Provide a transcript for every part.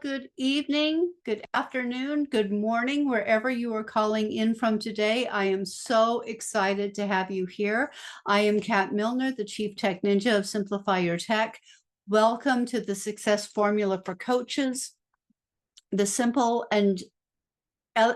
good evening, good afternoon, good morning, wherever you are calling in from today. I am so excited to have you here. I am Kat Milner, the Chief Tech Ninja of Simplify Your Tech. Welcome to the Success Formula for Coaches, the simple and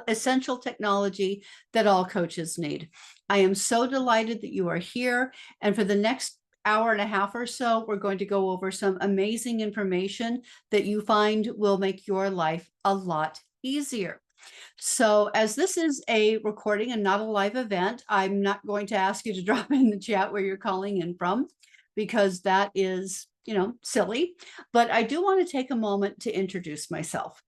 essential technology that all coaches need. I am so delighted that you are here. And for the next hour and a half or so, we're going to go over some amazing information that you find will make your life a lot easier. So as this is a recording and not a live event, I'm not going to ask you to drop in the chat where you're calling in from, because that is, silly. But I do want to take a moment to introduce myself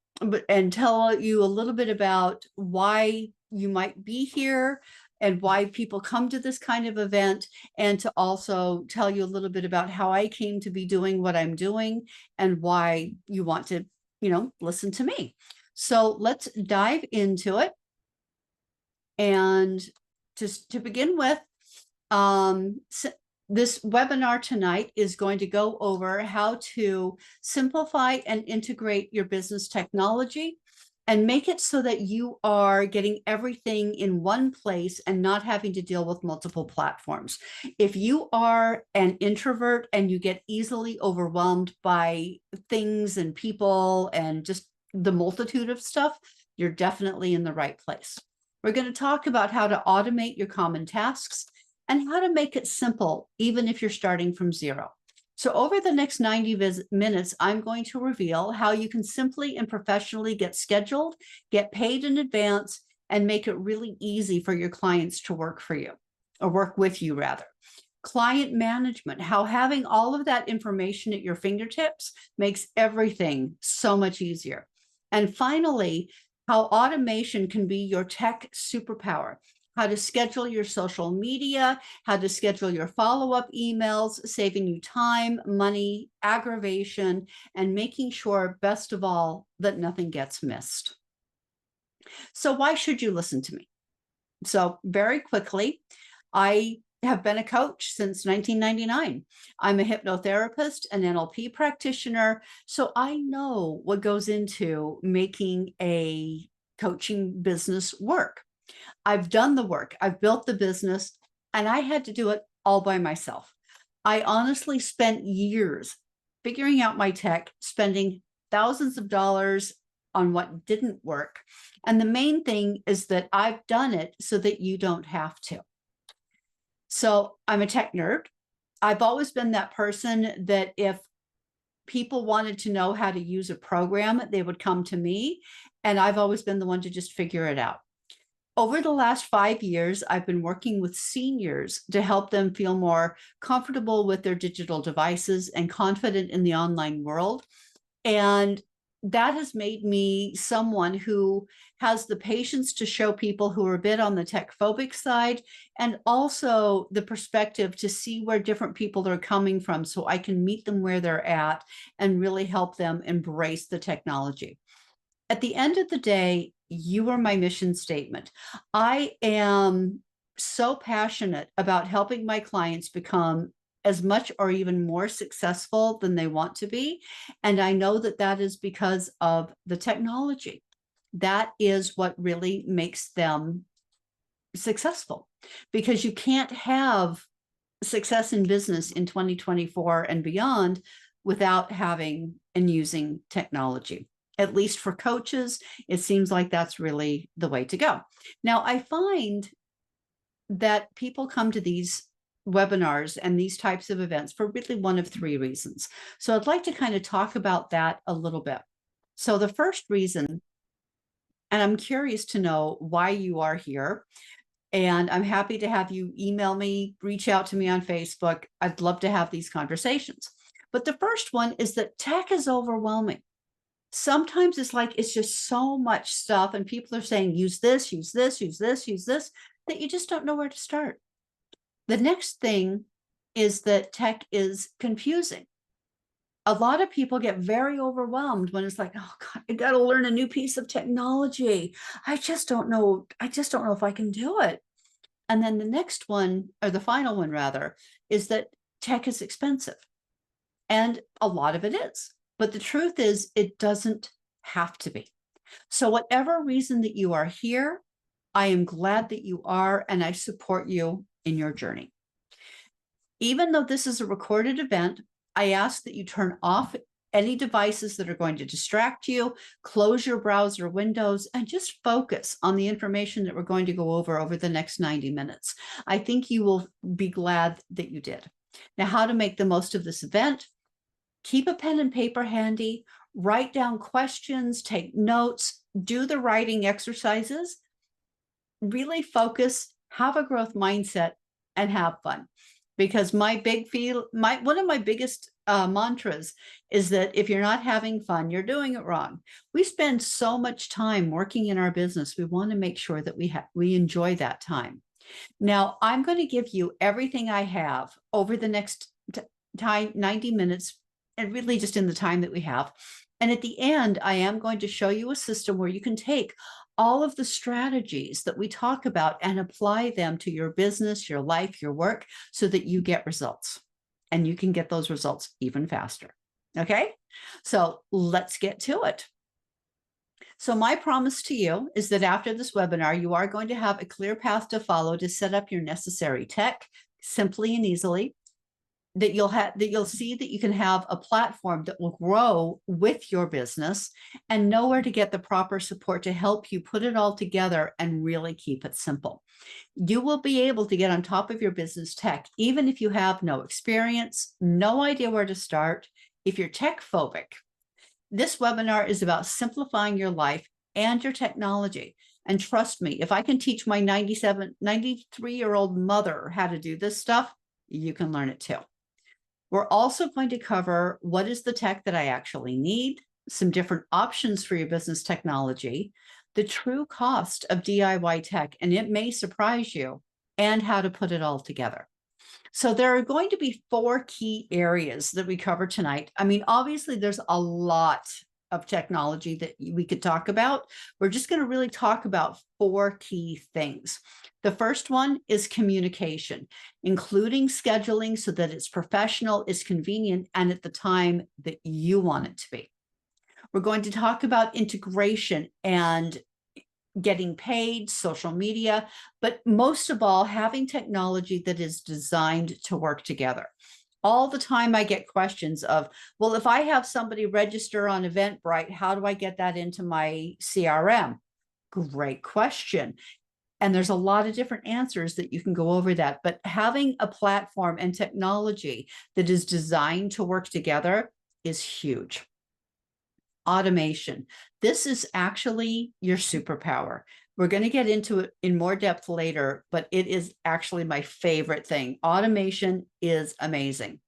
and tell you a little bit about why you might be here and why people come to this kind of event, and to also tell you a little bit about how I came to be doing what I'm doing and why you want to, listen to me. So let's dive into it. And just to begin with, this webinar tonight is going to go over how to simplify and integrate your business technology and make it so that you are getting everything in one place and not having to deal with multiple platforms. If you are an introvert and you get easily overwhelmed by things and people and just the multitude of stuff, you're definitely in the right place. We're going to talk about how to automate your common tasks and how to make it simple, even if you're starting from zero. So over the next 90 minutes, I'm going to reveal how you can simply and professionally get scheduled, get paid in advance, and make it really easy for your clients to work for you, or work with you rather. Client management, how having all of that information at your fingertips makes everything so much easier. And finally, how automation can be your tech superpower. How to schedule your social media, how to schedule your follow-up emails, saving you time, money, aggravation, and making sure, best of all, that nothing gets missed. So why should you listen to me? So very quickly, I have been a coach since 1999. I'm a hypnotherapist, an NLP practitioner, so I know what goes into making a coaching business work. I've done the work, I've built the business, and I had to do it all by myself. I honestly spent years figuring out my tech, spending thousands of dollars on what didn't work. And the main thing is that I've done it so that you don't have to. So I'm a tech nerd. I've always been that person that if people wanted to know how to use a program, they would come to me, and I've always been the one to just figure it out. Over the last 5 years, I've been working with seniors to help them feel more comfortable with their digital devices and confident in the online world. And that has made me someone who has the patience to show people who are a bit on the tech phobic side, and also the perspective to see where different people are coming from so I can meet them where they're at and really help them embrace the technology. At the end of the day, you are my mission statement. I am so passionate about helping my clients become as much or even more successful than they want to be. And I know that that is because of the technology. That is what really makes them successful, because you can't have success in business in 2024 and beyond without having and using technology. At least for coaches, it seems like that's really the way to go. Now, I find that people come to these webinars and these types of events for really one of three reasons. So I'd like to kind of talk about that a little bit. So the first reason, and I'm curious to know why you are here, and I'm happy to have you email me, reach out to me on Facebook. I'd love to have these conversations. But the first one is that tech is overwhelming. Sometimes it's like, it's just so much stuff and people are saying, use this, use this, use this, use this, that you just don't know where to start. The next thing is that tech is confusing. A lot of people get very overwhelmed when it's like, oh God, I got to learn a new piece of technology. I just don't know if I can do it. And then the next one, or the final one rather, is that tech is expensive. And a lot of it is. But the truth is, it doesn't have to be. So whatever reason that you are here, I am glad that you are, and I support you in your journey. Even though this is a recorded event, I ask that you turn off any devices that are going to distract you, close your browser windows, and just focus on the information that we're going to go over the next 90 minutes. I think you will be glad that you did. Now, how to make the most of this event? Keep a pen and paper handy, write down questions, take notes, do the writing exercises, really focus, have a growth mindset, and have fun. Because one of my biggest mantras is that if you're not having fun, you're doing it wrong. We spend so much time working in our business. We want to make sure that we enjoy that time. Now, I'm going to give you everything I have over the next time, 90 minutes, and really just in the time that we have. And at the end, I am going to show you a system where you can take all of the strategies that we talk about and apply them to your business, your life, your work, so that you get results. And you can get those results even faster. Okay? So let's get to it. So my promise to you is that after this webinar, you are going to have a clear path to follow to set up your necessary tech simply and easily. That you'll see that you can have a platform that will grow with your business and know where to get the proper support to help you put it all together and really keep it simple. You will be able to get on top of your business tech, even if you have no experience, no idea where to start. If you're tech phobic, this webinar is about simplifying your life and your technology. And trust me, if I can teach my 93-year-old mother how to do this stuff, you can learn it too. We're also going to cover what is the tech that I actually need, some different options for your business technology, the true cost of DIY tech, and it may surprise you, and how to put it all together. So there are going to be 4 key areas that we cover tonight. I mean, obviously, there's a lot of technology that we could talk about. We're just going to really talk about 4 key things. The first one is communication, including scheduling so that it's professional, it's convenient, and at the time that you want it to be. We're going to talk about integration and getting paid, social media, but most of all, having technology that is designed to work together. All the time I get questions of, well, if I have somebody register on Eventbrite, how do I get that into my CRM? Great question. And there's a lot of different answers that you can go over that. But having a platform and technology that is designed to work together is huge. Automation. This is actually your superpower. We're going to get into it in more depth later, but it is actually my favorite thing. Automation is amazing.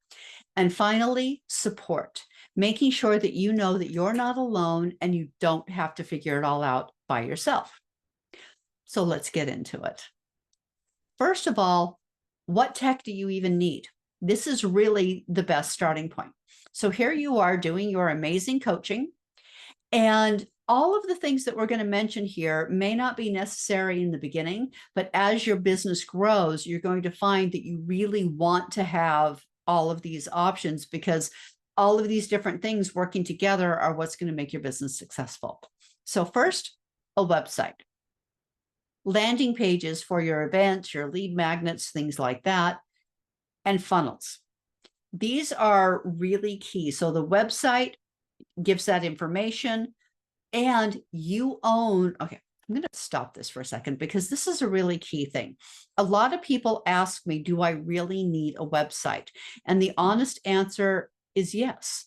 And finally, support, making sure that you know that you're not alone and you don't have to figure it all out by yourself. So let's get into it. First of all, what tech do you even need? This is really the best starting point. So here you are doing your amazing coaching, and all of the things that we're going to mention here may not be necessary in the beginning, but as your business grows, you're going to find that you really want to have all of these options, because all of these different things working together are what's going to make your business successful. So first, a website. Landing pages for your events, your lead magnets, things like that, and funnels. These are really key. So the website gives that information, and you own, okay, I'm going to stop this for a second because this is a really key thing. A lot of people ask me, do I really need a website? And the honest answer is yes.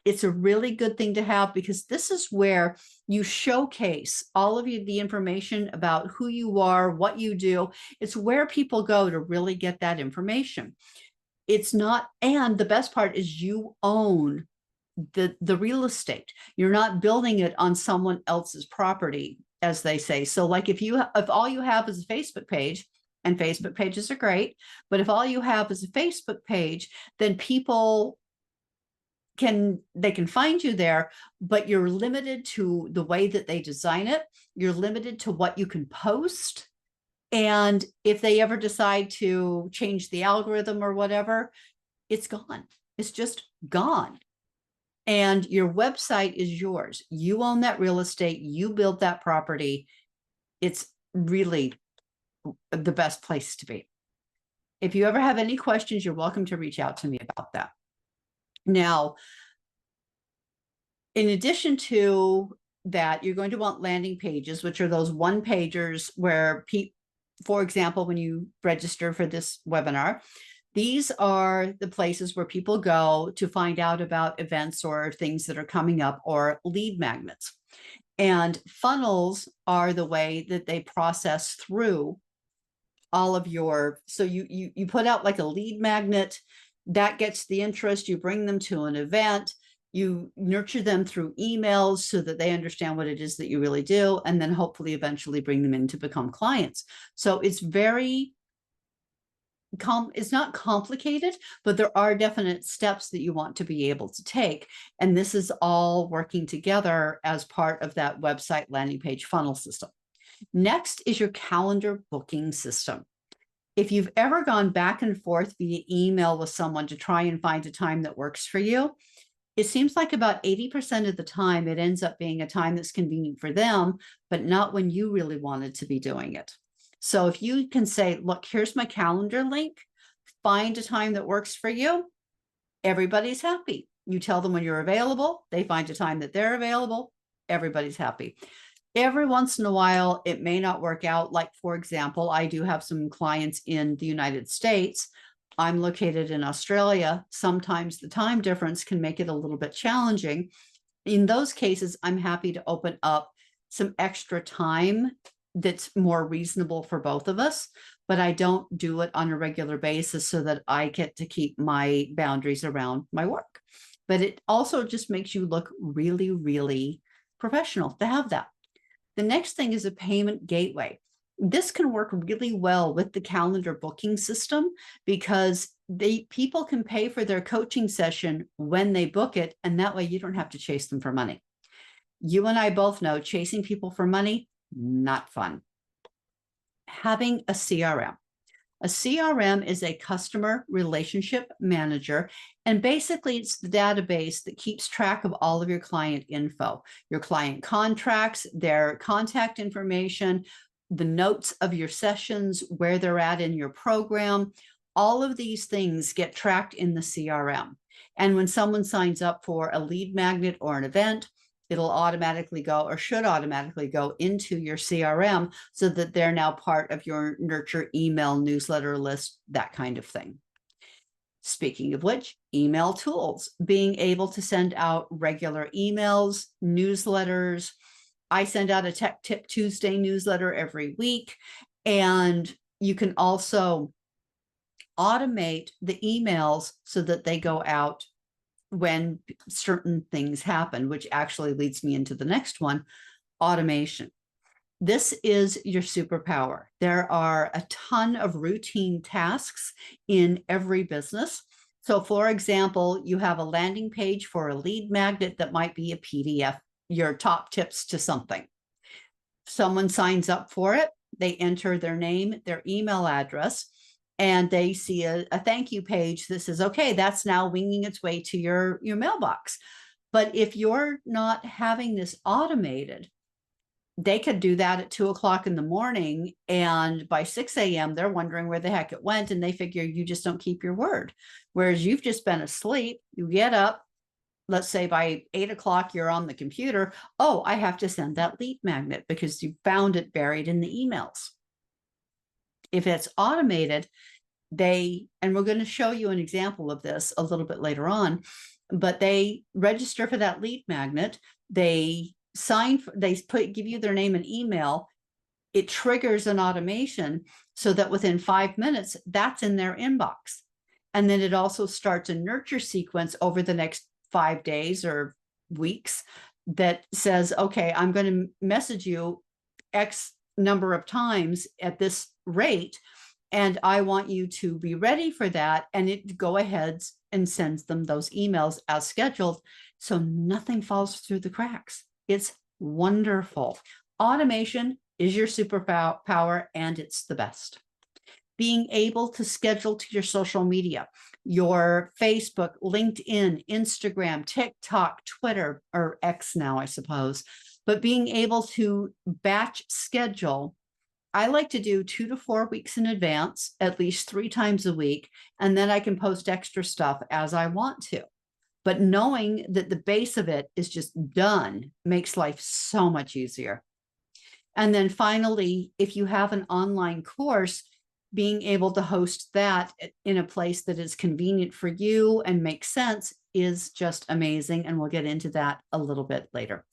It's a really good thing to have, because this is where you showcase all of the information about who you are, what you do. It's where people go to really get that information. It's not, and the best part is you own the real estate. You're not building it on someone else's property, as they say. So like if all you have is a Facebook page, and Facebook pages are great, but if all you have is a Facebook page, then people can find you there, but you're limited to the way that they design it. You're limited to what you can post. And if they ever decide to change the algorithm or whatever, it's gone. It's just gone. and your website is yours. You own that real estate, you built that property. It's really the best place to be. If you ever have any questions, you're welcome to reach out to me about that. Now, in addition to that, you're going to want landing pages, which are those one pagers where, for example, when you register for this webinar, these are the places where people go to find out about events or things that are coming up, or lead magnets. And funnels are the way that they process through all of your, so you put out like a lead magnet that gets the interest, you bring them to an event, you nurture them through emails so that they understand what it is that you really do, and then hopefully eventually bring them in to become clients. So it's very it's not complicated, but there are definite steps that you want to be able to take. And this is all working together as part of that website landing page funnel system. Next is your calendar booking system. If you've ever gone back and forth via email with someone to try and find a time that works for you, it seems like about 80% of the time it ends up being a time that's convenient for them, but not when you really wanted to be doing it. So if you can say, look, here's my calendar link, find a time that works for you, everybody's happy. You tell them when you're available, they find a time that they're available, everybody's happy. Every once in a while, it may not work out. Like, for example, I do have some clients in the United States. I'm located in Australia. Sometimes the time difference can make it a little bit challenging. In those cases, I'm happy to open up some extra time that's more reasonable for both of us, but I don't do it on a regular basis so that I get to keep my boundaries around my work. But it also just makes you look really, really professional to have that. The next thing is a payment gateway. This can work really well with the calendar booking system because people can pay for their coaching session when they book it, and that way you don't have to chase them for money. You and I both know chasing people for money, not fun. Having a CRM. A CRM is a customer relationship manager, and basically it's the database that keeps track of all of your client info, your client contracts, their contact information, the notes of your sessions, where they're at in your program. All of these things get tracked in the CRM. And when someone signs up for a lead magnet or an event, it'll automatically go, or should automatically go, into your CRM so that they're now part of your nurture email newsletter list, that kind of thing. Speaking of which, email tools, being able to send out regular emails, newsletters. I send out a Tech Tip Tuesday newsletter every week, and you can also automate the emails so that they go out when certain things happen, which actually leads me into the next one, automation. This is your superpower. There are a ton of routine tasks in every business. So for example, you have a landing page for a lead magnet that might be a PDF, your top tips to something. Someone signs up for it, they enter their name, their email address, and they see a thank you page that says, okay, that's now winging its way to your mailbox. But if you're not having this automated, they could do that at 2 o'clock in the morning, and by 6 a.m. they're wondering where the heck it went, and they figure you just don't keep your word. Whereas you've just been asleep, you get up, let's say by 8 o'clock you're on the computer. Oh, I have to send that lead magnet because you found it buried in the emails. If it's automated, and we're going to show you an example of this a little bit later on, but they register for that lead magnet, they give you their name and email, it triggers an automation so that within 5 minutes, that's in their inbox. And then it also starts a nurture sequence over the next 5 days or weeks that says, okay, I'm going to message you X number of times at this rate, and I want you to be ready for that. And it go ahead and sends them those emails as scheduled. So nothing falls through the cracks. It's wonderful. Automation is your superpower, and it's the best. being able to schedule to your social media, your Facebook, LinkedIn, Instagram, TikTok, Twitter, or X now, I suppose, but being able to batch schedule. I like to do 2 to 4 weeks in advance, at least 3 times a week, and then I can post extra stuff as I want to. But knowing that the base of it is just done makes life so much easier. And then finally, if you have an online course, being able to host that in a place that is convenient for you and makes sense is just amazing. And we'll get into that a little bit later.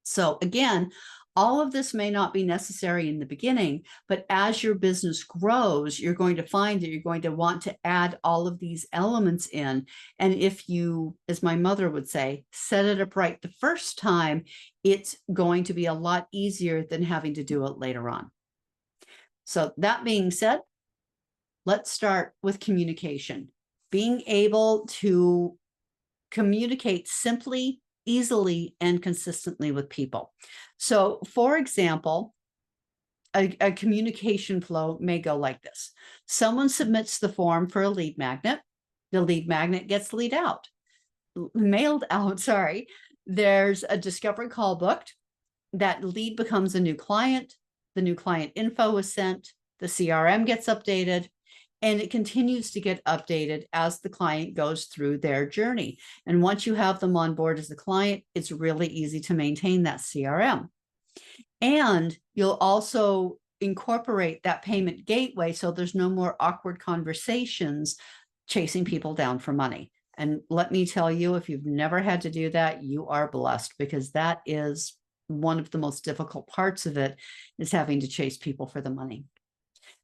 So again, all of this may not be necessary in the beginning, but as your business grows, you're going to find that you're going to want to add all of these elements in. And if you, as my mother would say, set it up right the first time, it's going to be a lot easier than having to do it later on. So that being said, let's start with communication. Being able to communicate simply, easily, and consistently with people. So for example, a communication flow may go like this. Someone submits the form for a lead magnet. The lead magnet gets mailed out, sorry. There's a discovery call booked. That lead becomes a new client. The new client info is sent. The CRM gets updated. And it continues to get updated as the client goes through their journey. And once you have them on board as a client, it's really easy to maintain that CRM. And you'll also incorporate that payment gateway so there's no more awkward conversations chasing people down for money. And let me tell you, if you've never had to do that, you are blessed, because that is one of the most difficult parts of it, is having to chase people for the money.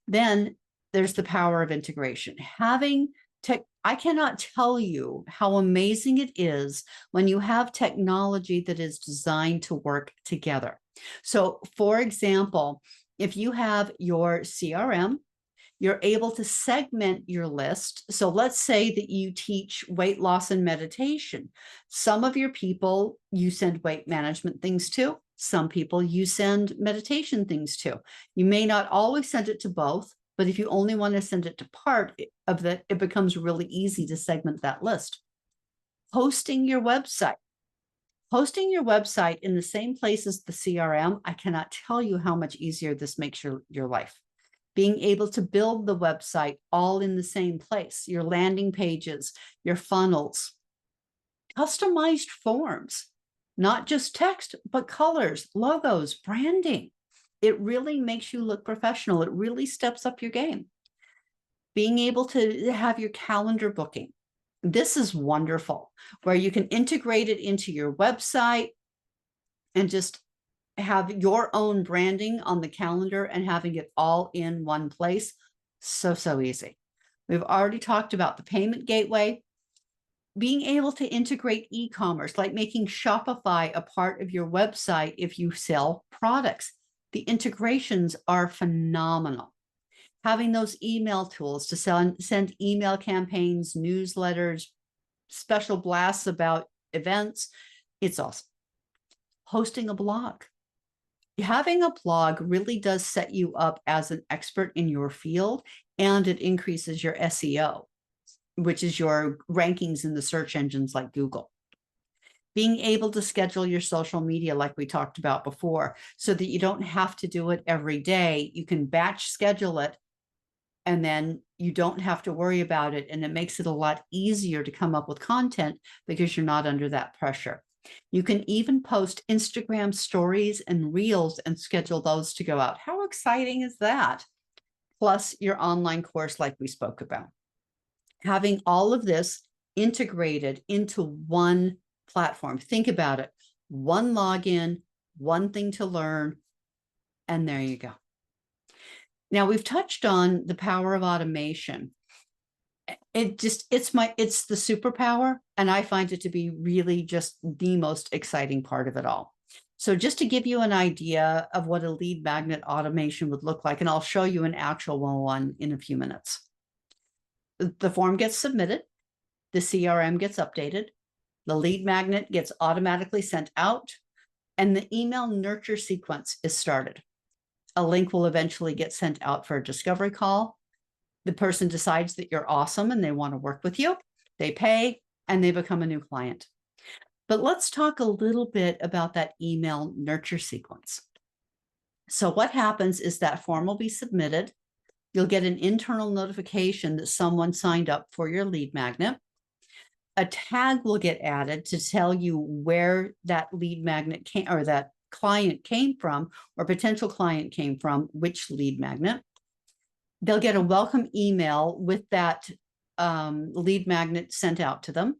Then there's the power of integration. I cannot tell you how amazing it is when you have technology that is designed to work together. So for example, if you have your CRM, you're able to segment your list. So let's say that you teach weight loss and meditation. Some of your people you send weight management things to. Some people you send meditation things to. You may not always send it to both, but if you only want to send it to part of it, it becomes really easy to segment that list. Hosting your website. Hosting your website in the same place as the CRM, I cannot tell you how much easier this makes your life. Being able to build the website all in the same place, your landing pages, your funnels, customized forms, not just text, but colors, logos, branding. It really makes you look professional. It really steps up your game. Being able to have your calendar booking. This is wonderful, where you can integrate it into your website and just have your own branding on the calendar and having it all in one place. So easy. We've already talked about the payment gateway. Being able to integrate e-commerce, like making Shopify a part of your website if you sell products. The integrations are phenomenal. Having those email tools to send email campaigns, newsletters, special blasts about events, it's awesome. Hosting a blog. Having a blog really does set you up as an expert in your field, and it increases your SEO, which is your rankings in the search engines like Google. Being able to schedule your social media like we talked about before, so that you don't have to do it every day. You can batch schedule it, and then you don't have to worry about it. And it makes it a lot easier to come up with content because you're not under that pressure. You can even post Instagram stories and reels and schedule those to go out. How exciting is that? Plus your online course like we spoke about. Having all of this integrated into one platform. Think about it. One login, one thing to learn, and there you go. Now we've touched on the power of automation. It's the superpower, and I find it to be really just the most exciting part of it all. So just to give you an idea of what a lead magnet automation would look like, and I'll show you an actual one in a few minutes. The form gets submitted, the CRM gets updated, the lead magnet gets automatically sent out, and the email nurture sequence is started. A link will eventually get sent out for a discovery call. The person decides that you're awesome and they want to work with you. They pay and they become a new client. But let's talk a little bit about that email nurture sequence. So what happens is that form will be submitted. You'll get an internal notification that someone signed up for your lead magnet. A tag will get added to tell you where that lead magnet came, or that client came from, or potential client came from, which lead magnet. They'll get a welcome email with that lead magnet sent out to them.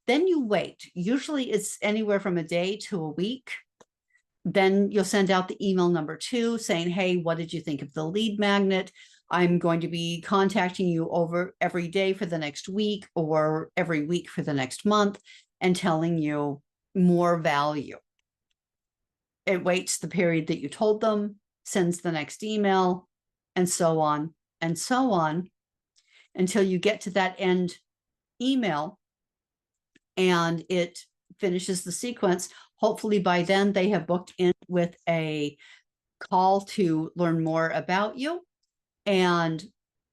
Then you wait. Usually it's anywhere from a day to a week. Then you'll send out the email number 2 saying, hey, what did you think of the lead magnet? I'm going to be contacting you over every day for the next week or every week for the next month and telling you more value. It waits the period that you told them, sends the next email, and so on until you get to that end email and it finishes the sequence. Hopefully by then they have booked in with a call to learn more about you and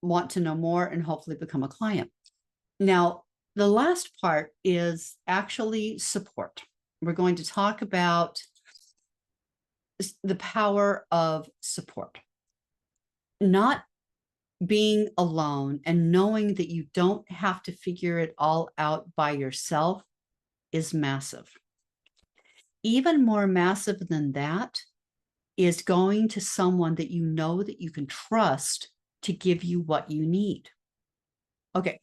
want to know more and hopefully become a client. Now, the last part is actually support. We're going to talk about the power of support. Not being alone and knowing that you don't have to figure it all out by yourself is massive. Even more massive than that is going to someone that you know that you can trust to give you what you need. Okay,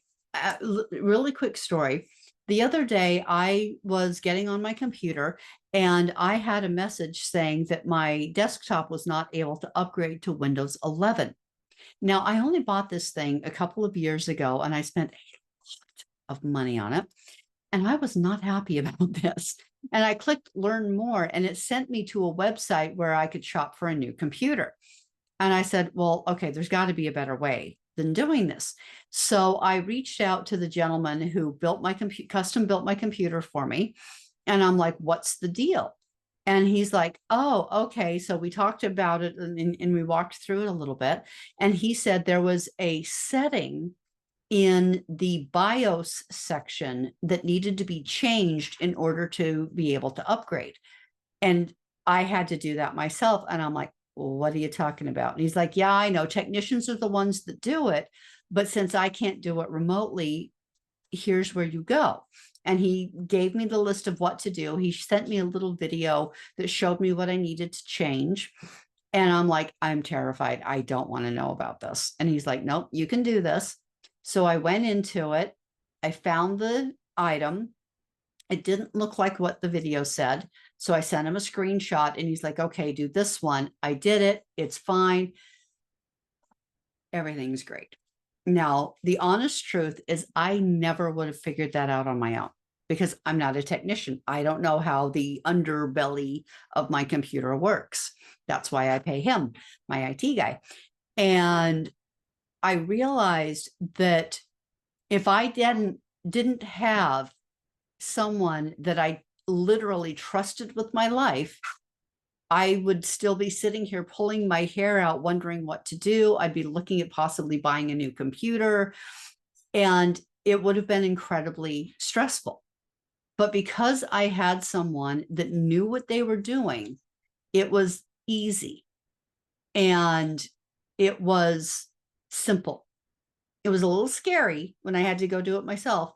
really quick story. The other day, I was getting on my computer and I had a message saying that my desktop was not able to upgrade to Windows 11. Now, I only bought this thing a couple of years ago and I spent a lot of money on it. And I was not happy about this. And I clicked learn more and it sent me to a website where I could shop for a new computer. And I said, well, okay, there's got to be a better way than doing this. So I reached out to the gentleman who built my custom built my computer for me. And I'm like, what's the deal? And he's like, oh, okay. So we talked about it and we walked through it a little bit. And he said there was a setting in the BIOS section that needed to be changed in order to be able to upgrade. And I had to do that myself. And I'm like, well, what are you talking about? And he's like, yeah, I know technicians are the ones that do it. But since I can't do it remotely, here's where you go. And he gave me the list of what to do. He sent me a little video that showed me what I needed to change. And I'm like, I'm terrified. I don't want to know about this. And he's like, nope, you can do this. So I went into it. I found the item. It didn't look like what the video said. So I sent him a screenshot and he's like, okay, do this one. I did it. It's fine. Everything's great. Now, the honest truth is I never would have figured that out on my own because I'm not a technician. I don't know how the underbelly of my computer works. That's why I pay him, my IT guy. And I realized that if I didn't have someone that I literally trusted with my life, I would still be sitting here pulling my hair out, wondering what to do. I'd be looking at possibly buying a new computer, and it would have been incredibly stressful. But because I had someone that knew what they were doing, it was easy and it was simple. It was a little scary when I had to go do it myself.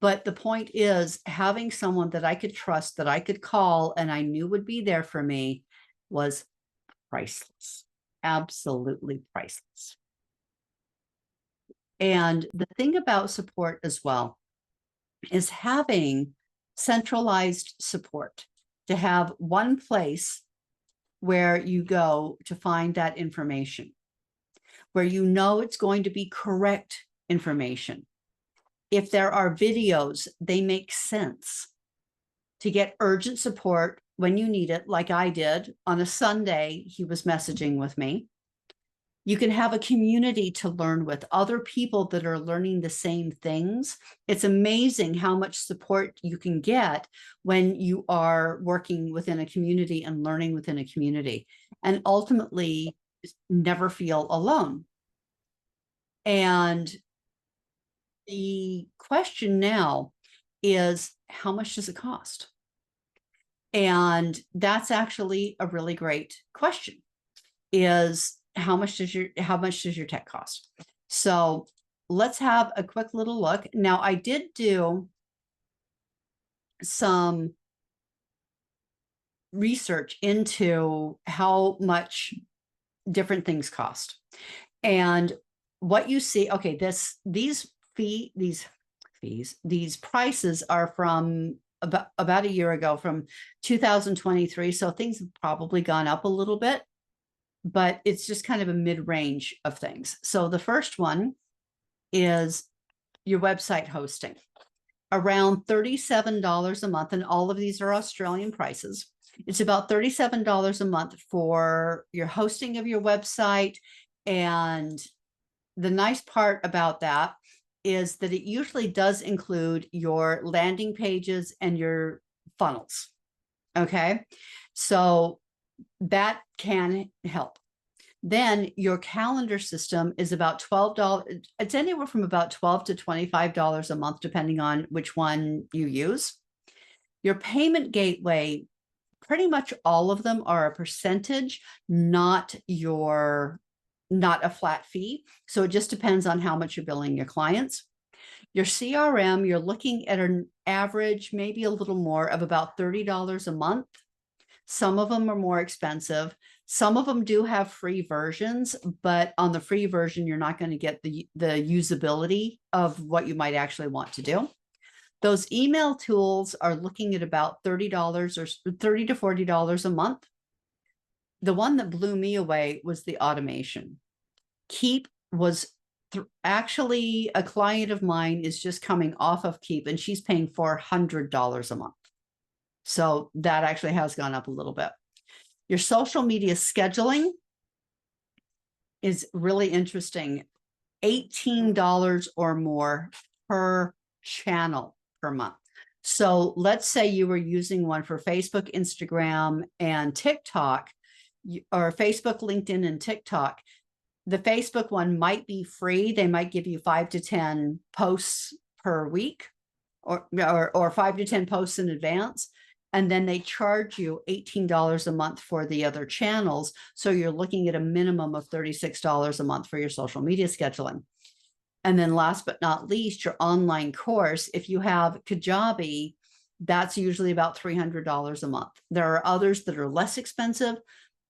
But the point is, having someone that I could trust, that I could call, and I knew would be there for me was priceless, absolutely priceless. And the thing about support as well is having centralized support, to have one place where you go to find that information, where you know it's going to be correct information. If there are videos, they make sense. To get urgent support when you need it, like I did on a Sunday, he was messaging with me. You can have a community to learn with, other people that are learning the same things. It's amazing how much support you can get when you are working within a community and learning within a community, and ultimately never feel alone. And the question now is, how much does it cost? And that's actually a really great question, is how much does your tech cost? So let's have a quick little look. Now, I did do some research into how much different things cost. And what you see, okay, these prices are from about a year ago, from 2023. So things have probably gone up a little bit, but it's just kind of a mid-range of things. So the first one is your website hosting, around $37 a month. And all of these are Australian prices. It's about $37 a month for your hosting of your website. And the nice part about that is that it usually does include your landing pages and your funnels. Okay. So that can help. Then your calendar system is about $12. It's anywhere from about $12 to $25 a month, depending on which one you use. Your payment gateway, pretty much all of them are a percentage, not a flat fee. So it just depends on how much you're billing your clients. Your CRM, you're looking at an average, maybe a little more, of about $30 a month. Some of them are more expensive. Some of them do have free versions, but on the free version, you're not going to get the usability of what you might actually want to do. Those email tools are looking at about $30 or $30 to $40 a month. The one that blew me away was the automation. Keep was actually, a client of mine is just coming off of Keep, and she's paying $400 a month. So that actually has gone up a little bit. Your social media scheduling is really interesting. $18 or more per channel per month. So let's say you were using one for Facebook, Instagram, and TikTok, or Facebook, LinkedIn, and TikTok. The Facebook one might be free. They might give you 5 to 10 posts per week, or 5 to 10 posts in advance. And then they charge you $18 a month for the other channels. So you're looking at a minimum of $36 a month for your social media scheduling. And then last but not least, your online course. If you have Kajabi, that's usually about $300 a month. There are others that are less expensive,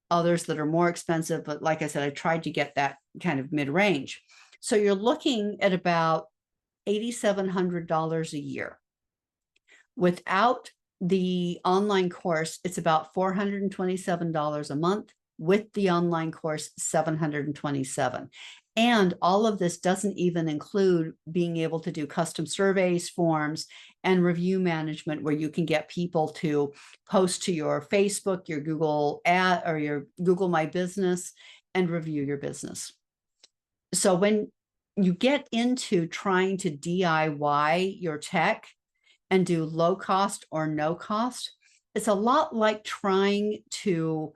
others that are more expensive. But like I said, I tried to get that kind of mid-range. So you're looking at about $8,700 a year. Without the online course, it's about $427 a month. With the online course, $727. And all of this doesn't even include being able to do custom surveys, forms, and review management, where you can get people to post to your Facebook, your Google ad, or your Google My Business, and review your business. So when you get into trying to DIY your tech and do low cost or no cost, it's a lot like trying to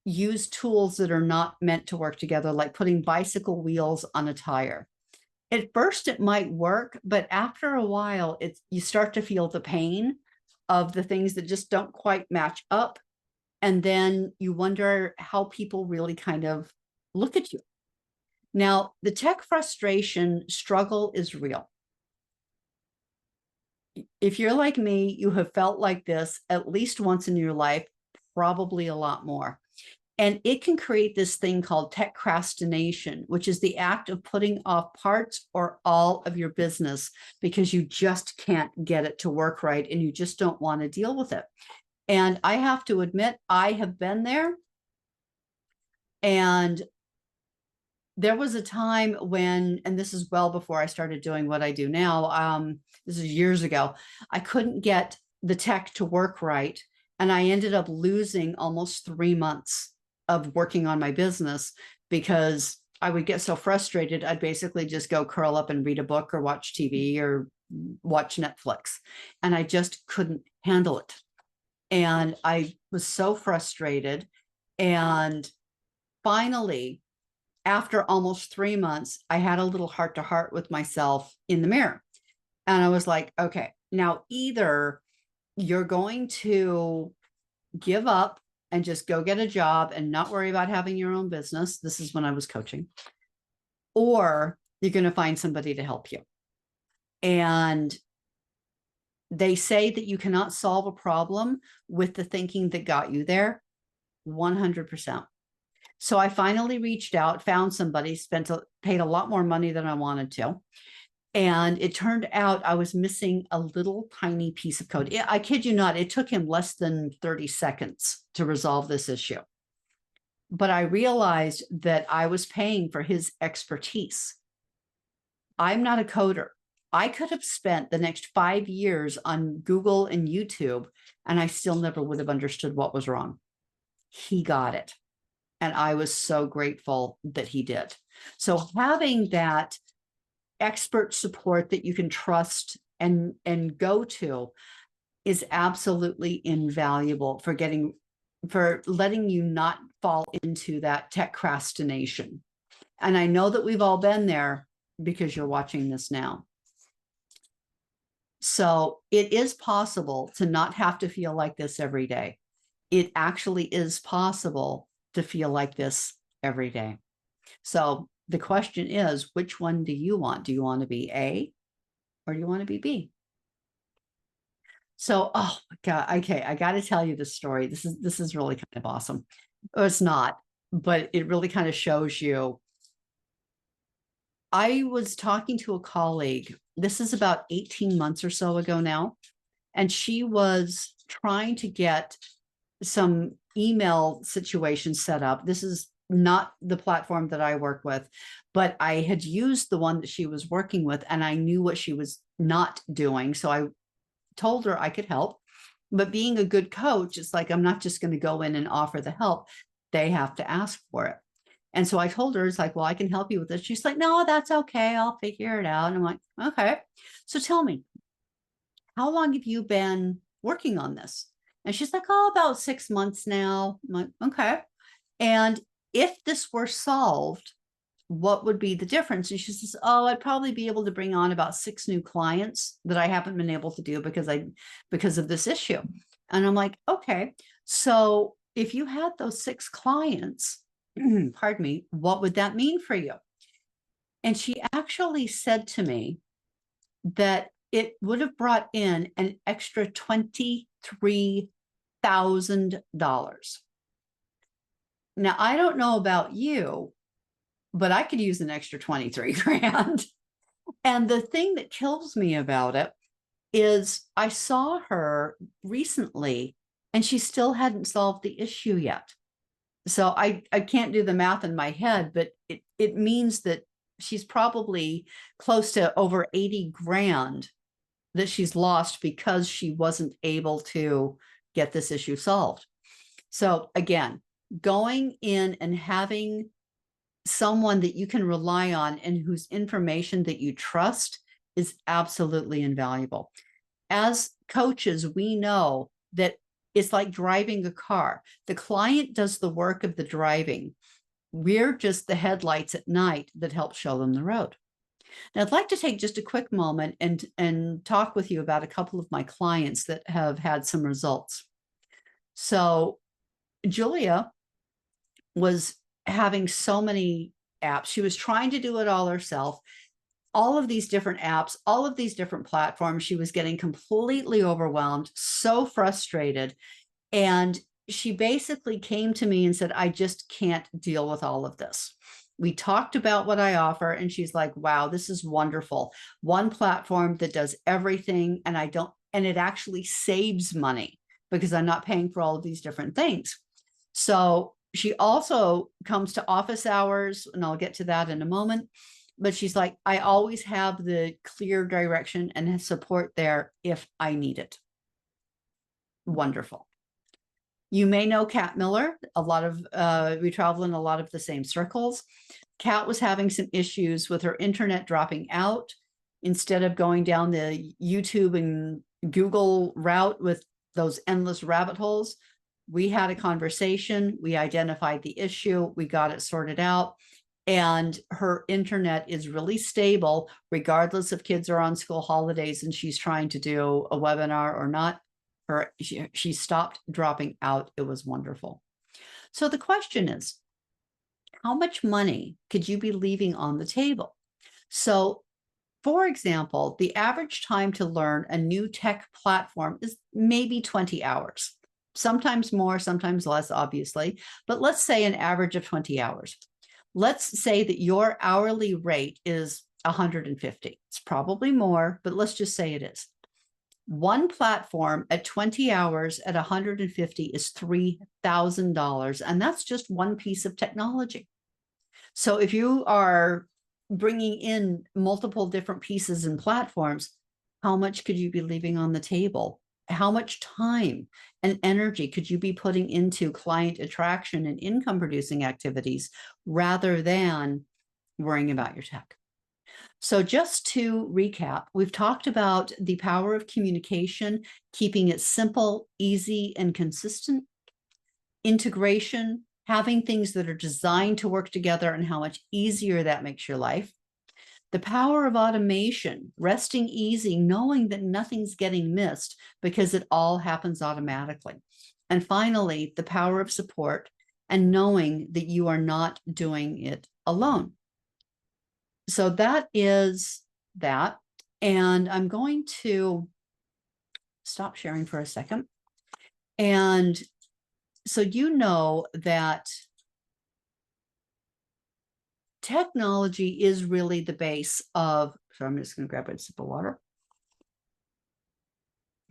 use tools that are not meant to work together, like putting bicycle wheels on a tire. At first it might work, but after a while, you start to feel the pain of the things that just don't quite match up. And then you wonder how people really kind of look at you. Now, the tech frustration struggle is real. If you're like me, you have felt like this at least once in your life, probably a lot more. And it can create this thing called techcrastination, which is the act of putting off parts or all of your business because you just can't get it to work right and you just don't want to deal with it. And I have to admit, I have been there. And there was a time when, and this is well before I started doing what I do now, this is years ago, I couldn't get the tech to work right. And I ended up losing almost 3 months of working on my business because I would get so frustrated. I'd basically just go curl up and read a book or watch TV or watch Netflix. And I just couldn't handle it. And I was so frustrated. And finally, after almost 3 months, I had a little heart to heart with myself in the mirror. And I was like, okay, now either you're going to give up and just go get a job and not worry about having your own business. This is when I was coaching, or you're going to find somebody to help you. And they say that you cannot solve a problem with the thinking that got you there. 100%. So I finally reached out, found somebody, paid a lot more money than I wanted to. And it turned out I was missing a little tiny piece of code. I kid you not, it took him less than 30 seconds to resolve this issue. But I realized that I was paying for his expertise. I'm not a coder. I could have spent the next 5 years on Google and YouTube, and I still never would have understood what was wrong. He got it. And I was so grateful that he did. So having that expert support that you can trust and go to is absolutely invaluable for letting you not fall into that techcrastination. And I know that we've all been there because you're watching this now. So it is possible to not have to feel like this every day. It actually is possible to feel like this every day. So the question is, which one do you want? Do you want to be A or do you want to be B? So, oh my God, okay, I got to tell you this story. This is really kind of awesome. Or it's not, but it really kind of shows you. I was talking to a colleague. This is about 18 months or so ago now, and she was trying to get some email situation set up. This is not the platform that I work with, but I had used the one that she was working with, and I knew what she was not doing. So I told her I could help. But being a good coach, it's like, I'm not just going to go in and offer the help. They have to ask for it. And so I told her, it's like, well, I can help you with this. She's like, no, that's okay. I'll figure it out. And I'm like, okay. So tell me, how long have you been working on this? And she's like, oh, about 6 months now. I'm like, okay. And if this were solved, what would be the difference? And she says, oh, I'd probably be able to bring on about 6 new clients that I haven't been able to do because of this issue. And I'm like, okay. So if you had those 6 clients, pardon me, what would that mean for you? And she actually said to me that it would have brought in an extra $23,000. Now, I don't know about you, but I could use an extra 23 grand. And the thing that kills me about it is I saw her recently and she still hadn't solved the issue yet. So I can't do the math in my head, but it means that she's probably close to over 80 grand that she's lost because she wasn't able to get this issue solved. So again, going in and having someone that you can rely on and whose information that you trust is absolutely invaluable. As coaches, we know that it's like driving a car. The client does the work of the driving. We're just the headlights at night that help show them the road. Now, I'd like to take just a quick moment and talk with you about a couple of my clients that have had some results. So Julia was having so many apps. She was trying to do it all herself. All of these different apps, all of these different platforms. She was getting completely overwhelmed, so frustrated. And she basically came to me and said, I just can't deal with all of this. We talked about what I offer, and she's like, wow, this is wonderful. One platform that does everything, and it actually saves money because I'm not paying for all of these different things. So she also comes to office hours, and I'll get to that in a moment. But she's like, I always have the clear direction and support there if I need it. Wonderful. You may know Kat Miller. We travel in a lot of the same circles. Kat was having some issues with her internet dropping out. Instead of going down the YouTube and Google route with those endless rabbit holes, we had a conversation. We identified the issue. We got it sorted out. and her internet is really stable, regardless if kids are on school holidays and she's trying to do a webinar or not. She stopped dropping out. It was wonderful. So the question is, how much money could you be leaving on the table? So, for example, the average time to learn a new tech platform is maybe 20 hours, sometimes more, sometimes less, obviously, but let's say an average of 20 hours. Let's say that your hourly rate is 150. It's probably more, but let's just say it is. One platform at 20 hours at 150 is $3,000, and that's just one piece of technology. So if you are bringing in multiple different pieces and platforms, how much could you be leaving on the table? How much time and energy could you be putting into client attraction and income producing activities rather than worrying about your tech? So just to recap, we've talked about the power of communication, keeping it simple, easy, and consistent. Integration, having things that are designed to work together and how much easier that makes your life. The power of automation, resting easy, knowing that nothing's getting missed because it all happens automatically. And finally, the power of support and knowing that you are not doing it alone. So that is that. And I'm going to stop sharing for a second. And so you know that technology is really the base of, so I'm just going to grab a sip of water.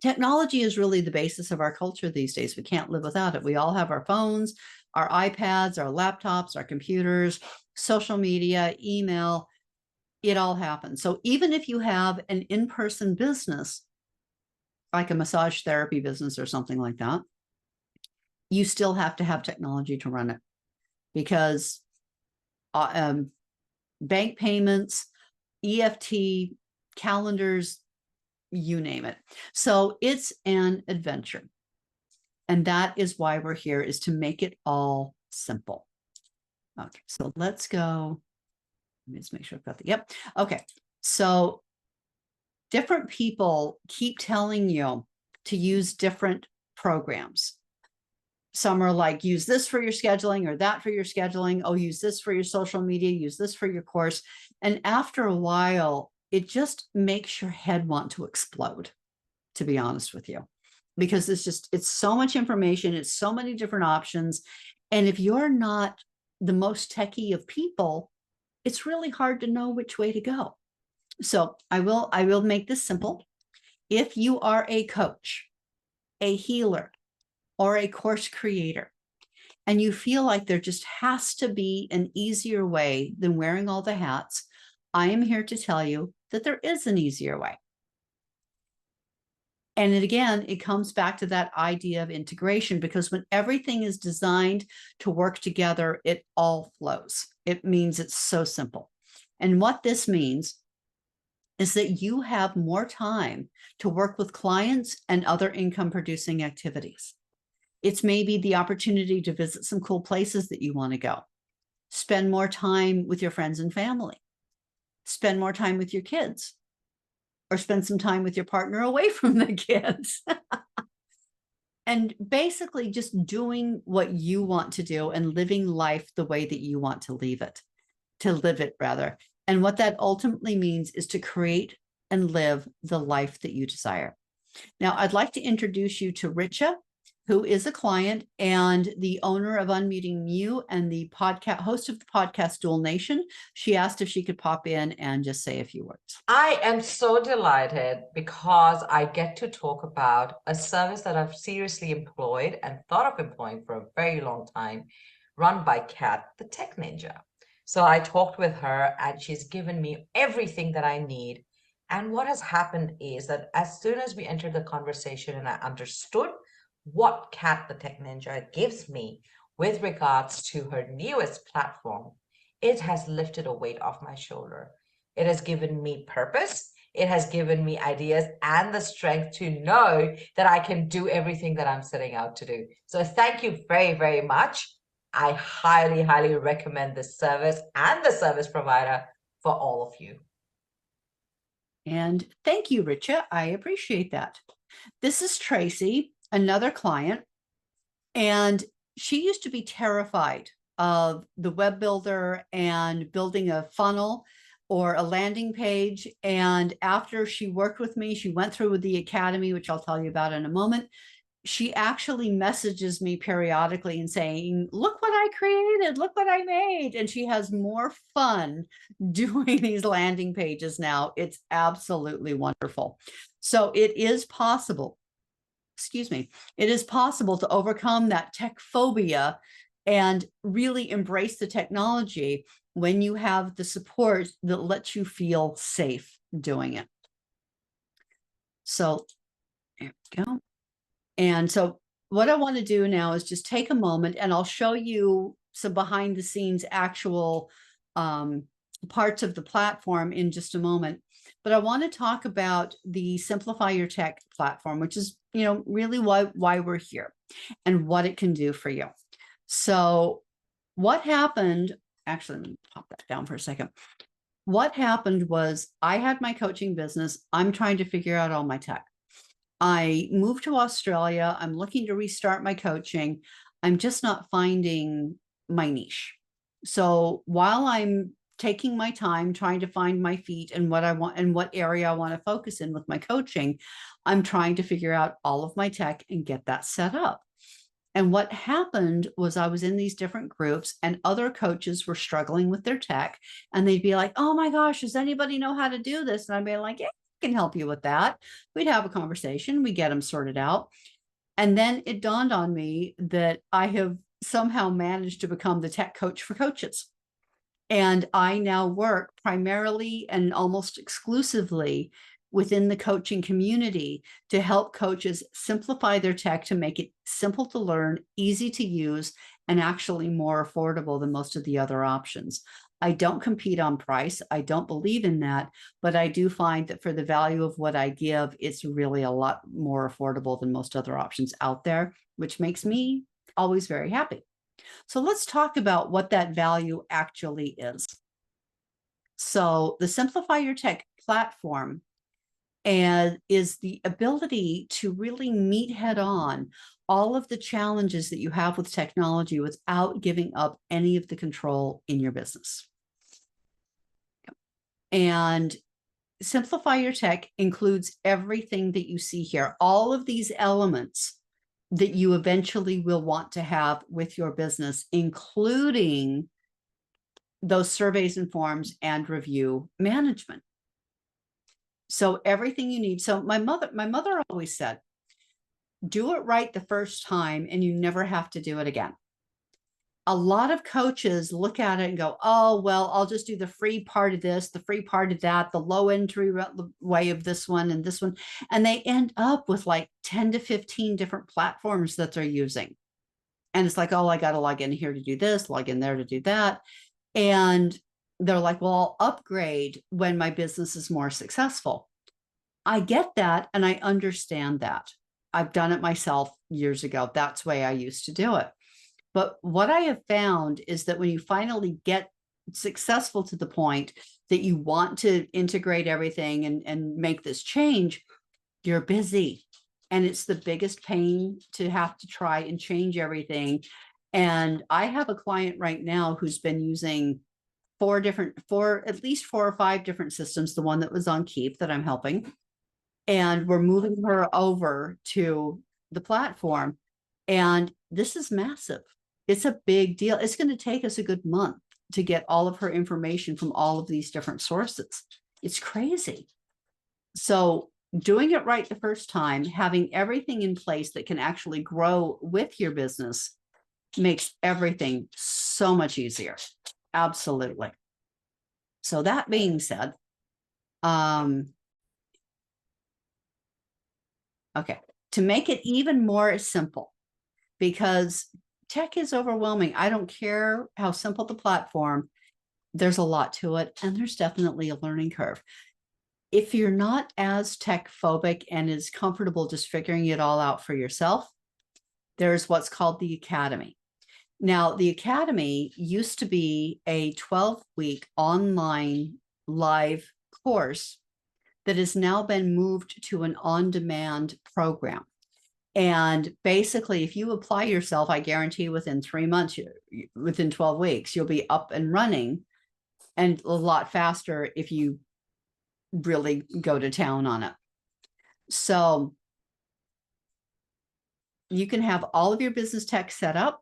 Technology is really the basis of our culture these days. We can't live without it. We all have our phones, our iPads, our laptops, our computers, social media, email. It all happens. So even if you have an in-person business, like a massage therapy business or something like that, you still have to have technology to run it, because bank payments, EFT, calendars, you name it. So it's an adventure. And that is why we're here, is to make it all simple. Okay, so let's go. Let me just make sure I've got the, yep. Okay, so different people keep telling you to use different programs. Some are like, use this for your scheduling or that for your scheduling. Oh, use this for your social media, use this for your course. And after a while, it just makes your head want to explode, to be honest with you, because it's so much information. It's so many different options. And if you're not the most techie of people, it's really hard to know which way to go. So I will make this simple. If you are a coach, a healer, or a course creator, and you feel like there just has to be an easier way than wearing all the hats, I am here to tell you that there is an easier way. And again, it comes back to that idea of integration, because when everything is designed to work together, it all flows. It means it's so simple. And what this means is that you have more time to work with clients and other income producing activities. It's maybe the opportunity to visit some cool places that you want to go. Spend more time with your friends and family. Spend more time with your kids, or spend some time with your partner away from the kids. And basically just doing what you want to do and living life the way that you want to live it rather. And what that ultimately means is to create and live the life that you desire. Now, I'd like to introduce you to Richa, who is a client and the owner of Unmuting You and the host of the podcast Dual Nation. She asked if she could pop in and just say a few words. I am so delighted because I get to talk about a service that I've seriously employed and thought of employing for a very long time, run by Kat, the tech ninja. So I talked with her and she's given me everything that I need. And what has happened is that as soon as we entered the conversation and I understood what Kat, the tech ninja, gives me with regards to her newest platform, it has lifted a weight off my shoulder. It has given me purpose. It has given me ideas and the strength to know that I can do everything that I'm setting out to do. So thank you very, very much. I highly, highly recommend this service and the service provider for all of you. And thank you, Richa. I appreciate that. This is Tracy, another client, and she used to be terrified of the web builder and building a funnel or a landing page. And after she worked with me, she went through with the academy, which I'll tell you about in a moment. She actually messages me periodically and saying, look what I created, look what I made. And she has more fun doing these landing pages now. It's absolutely wonderful. So it is possible, excuse me, it is possible to overcome that tech phobia and really embrace the technology when you have the support that lets you feel safe doing it. So there we go. And so what I want to do now is just take a moment and I'll show you some behind the scenes actual parts of the platform in just a moment. But I want to talk about the Simplify Your Tech platform, which is, really why we're here and what it can do for you. So what happened, actually, let me pop that down for a second. What happened was I had my coaching business. I'm trying to figure out all my tech. I moved to Australia. I'm looking to restart my coaching. I'm just not finding my niche. So while I'm taking my time trying to find my feet and what I want and what area I want to focus in with my coaching, I'm trying to figure out all of my tech and get that set up. And what happened was I was in these different groups and other coaches were struggling with their tech and they'd be like, oh my gosh, does anybody know how to do this? And I'd be like, yeah, I can help you with that. We'd have a conversation, we get them sorted out. And then it dawned on me that I have somehow managed to become the tech coach for coaches. And I now work primarily and almost exclusively within the coaching community to help coaches simplify their tech to make it simple to learn, easy to use, and actually more affordable than most of the other options. I don't compete on price. I don't believe in that, but I do find that for the value of what I give, it's really a lot more affordable than most other options out there, which makes me always very happy. So let's talk about what that value actually is. So the Simplify Your Tech platform is the ability to really meet head on all of the challenges that you have with technology without giving up any of the control in your business. And Simplify Your Tech includes everything that you see here, all of these elements that you eventually will want to have with your business, including those surveys and forms and review management. So everything you need. So my mother always said, do it right the first time and you never have to do it again. A lot of coaches look at it and go, oh, well, I'll just do the free part of this, the free part of that, the low entry way of this one and this one. And they end up with like 10 to 15 different platforms that they're using. And it's like, oh, I got to log in here to do this, log in there to do that. And they're like, well, I'll upgrade when my business is more successful. I get that. And I understand that. I've done it myself years ago. That's the way I used to do it. But what I have found is that when you finally get successful to the point that you want to integrate everything and make this change, you're busy. And it's the biggest pain to have to try and change everything. And I have a client right now who's been using at least 4 or 5 different systems, the one that was on Keep that I'm helping. And we're moving her over to the platform. And this is massive. It's a big deal. It's going to take us a good month to get all of her information from all of these different sources. It's crazy. So doing it right the first time, having everything in place that can actually grow with your business makes everything so much easier. Absolutely. So that being said, okay, to make it even more simple, because tech is overwhelming. I don't care how simple the platform, there's a lot to it, and there's definitely a learning curve. If you're not as tech phobic and is comfortable just figuring it all out for yourself, there's what's called the Academy. Now, the Academy used to be a 12-week online live course that has now been moved to an on-demand program. And basically, if you apply yourself, I guarantee within 3 months, within 12 weeks, you'll be up and running, and a lot faster if you really go to town on it. So you can have all of your business tech set up,